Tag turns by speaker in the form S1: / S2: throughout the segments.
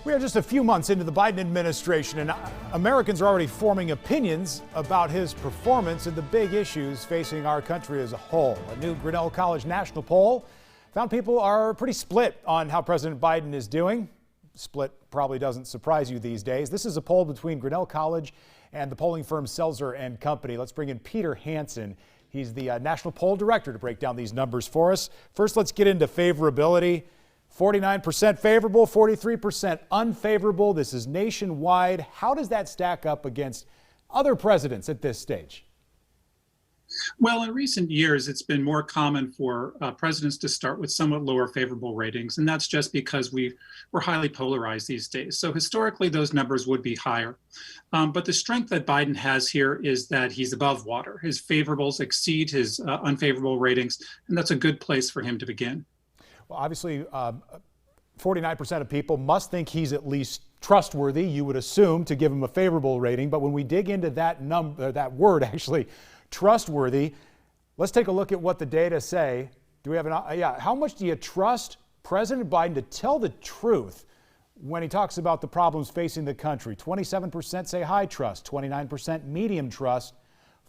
S1: We are just a few months into the Biden administration, and Americans are already forming opinions about his performance and the big issues facing our country as a whole. A new Grinnell College national poll found people are pretty split on how President Biden is doing. Split probably doesn't surprise you these days. This is a poll between Grinnell College and the polling firm Selzer and Company. Let's bring in Peter Hansen. He's the national poll director to break down these numbers for us. First, let's get into favorability. 49% favorable, 43% unfavorable. This is nationwide. How does that stack up against other presidents at this stage?
S2: Well, in recent years, it's been more common for presidents to start with somewhat lower favorable ratings, and that's just because we're highly polarized these days. So historically, those numbers would be higher. But the strength that Biden has here is that he's above water. His favorables exceed his unfavorable ratings, and that's a good place for him to begin.
S1: Well, obviously, 49% of people must think he's at least trustworthy, you would assume, to give him a favorable rating. But when we dig into that word, actually, trustworthy, let's take a look at what the data say. Do we have how much do you trust President Biden to tell the truth when he talks about the problems facing the country? 27% say high trust, 29% medium trust,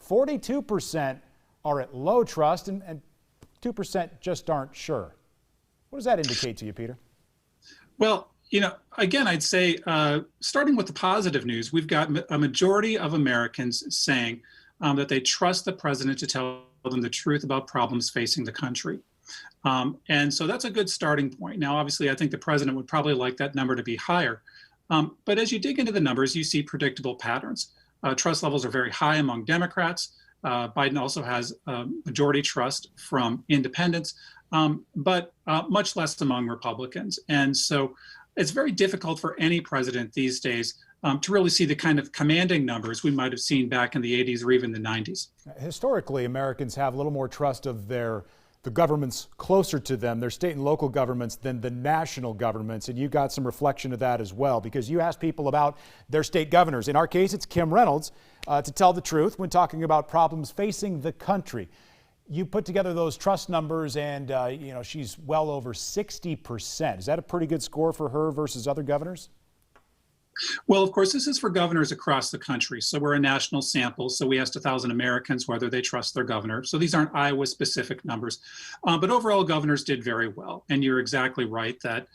S1: 42% are at low trust, and 2% just aren't sure. What does that indicate to you, Peter?
S2: Well, again, I'd say starting with the positive news, we've got a majority of Americans saying that they trust the president to tell them the truth about problems facing the country. And so that's a good starting point. Now, obviously, I think the president would probably like that number to be higher. But as you dig into the numbers, you see predictable patterns. Trust levels are very high among Democrats. Biden also has majority trust from independents. But much less among Republicans. And so it's very difficult for any president these days to really see the kind of commanding numbers we might have seen back in the 80s or even the 90s.
S1: Historically, Americans have a little more trust of the governments closer to them, their state and local governments, than the national governments. And you got some reflection of that as well, because you asked people about their state governors. In our case, it's Kim Reynolds, to tell the truth when talking about problems facing the country. You put together those trust numbers, and she's well over 60%. Is that a pretty good score for her versus other governors?
S2: Well, of course, this is for governors across the country. So we're a national sample. So we asked 1,000 Americans whether they trust their governor. So these aren't Iowa-specific numbers. But overall, governors did very well. And you're exactly right that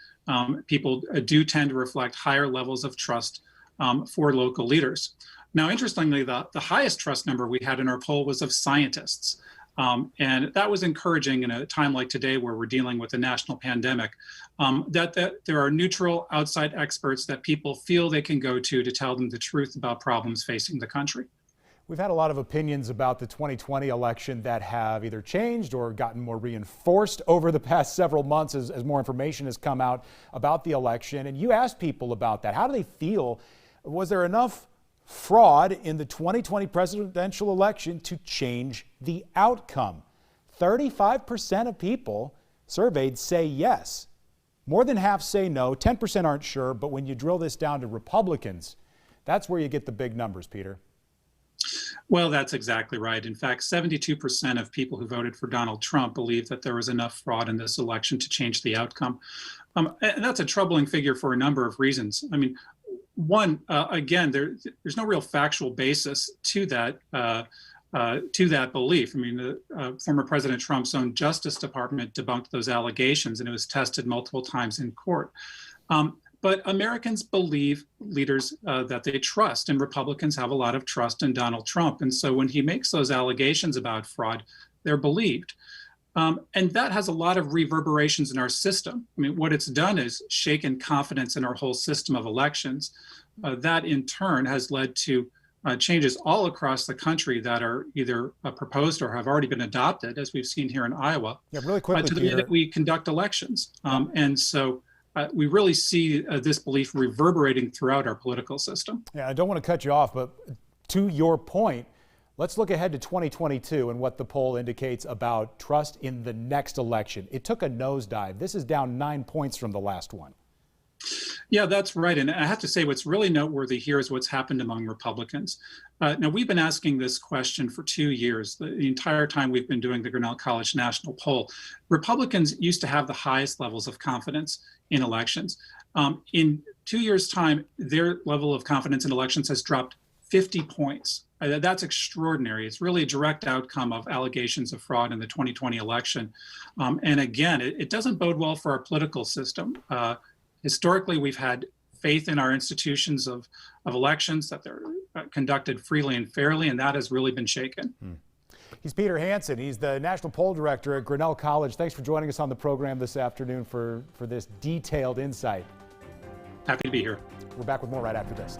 S2: people do tend to reflect higher levels of trust for local leaders. Now, interestingly, the highest trust number we had in our poll was of scientists. And that was encouraging in a time like today where we're dealing with a national pandemic, that there are neutral outside experts that people feel they can go to tell them the truth about problems facing the country.
S1: We've had a lot of opinions about the 2020 election that have either changed or gotten more reinforced over the past several months as more information has come out about the election. And you asked people about that. How do they feel? Was there enough fraud in the 2020 presidential election to change the outcome? 35% of people surveyed say yes. More than half say no. 10% aren't sure. But when you drill this down to Republicans, that's where you get the big numbers, Peter.
S2: Well, that's exactly right. In fact, 72% of people who voted for Donald Trump believe that there was enough fraud in this election to change the outcome. And that's a troubling figure for a number of reasons. I mean, one, again, there's no real factual basis to that belief. I mean, former President Trump's own Justice Department debunked those allegations, and it was tested multiple times in court. But Americans believe leaders that they trust, and Republicans have a lot of trust in Donald Trump. And so when he makes those allegations about fraud, they're believed. And that has a lot of reverberations in our system. I mean, what it's done is shaken confidence in our whole system of elections. That in turn has led to changes all across the country that are either proposed or have already been adopted, as we've seen here in Iowa,
S1: yeah, really quickly,
S2: to the way that we conduct elections. And so we really see this belief reverberating throughout our political system.
S1: Yeah, I don't want to cut you off, but to your point, let's look ahead to 2022 and what the poll indicates about trust in the next election. It took a nosedive. This is down 9 points from the last one.
S2: Yeah, that's right. And I have to say, what's really noteworthy here is what's happened among Republicans. Now, we've been asking this question for 2 years, the entire time we've been doing the Grinnell College National Poll. Republicans used to have the highest levels of confidence in elections. In 2 years' time, their level of confidence in elections has dropped 50 points. That's extraordinary. It's really a direct outcome of allegations of fraud in the 2020 election. And again, it doesn't bode well for our political system. Historically, we've had faith in our institutions of elections, that they're conducted freely and fairly, and that has really been shaken.
S1: He's Peter Hansen. He's the National Poll Director at Grinnell College. Thanks for joining us on the program this afternoon for this detailed insight.
S2: Happy to be here.
S1: We're back with more right after this.